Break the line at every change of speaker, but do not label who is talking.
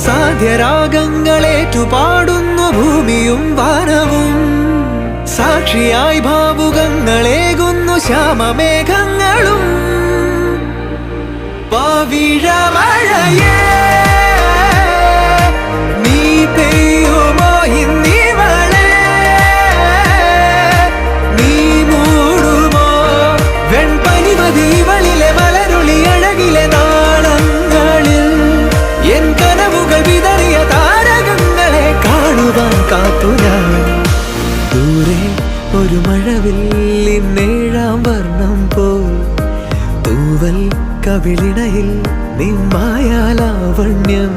സാധ്യരാഗങ്ങളേറ്റുപാടുന്നു ഭൂമിയും വാനവും. സാക്ഷിയായി ഭാവുകങ്ങളേകുന്നു ശ്യാമമേഘങ്ങളും. പവിഴമഴയേ നീ പെയ്യുമോ ഇന്നിവളെ, നീ മൂടുമോ വെൺപനിമതിവളിലെ മലരുളി അഴകിലെ നാളങ്ങളിൽ. എൻ കനവുകൾ വിതറിയ താരകങ്ങളെ കാണുവാൻ കാത്തു ഞാൻ. ദൂരെ ഒരു മഴവില്ലിന്നേഴാം വർണ്ണം പോൽ തൂവൽ കവിളിണയിൽ നിമ്മായാലാവണ്യം.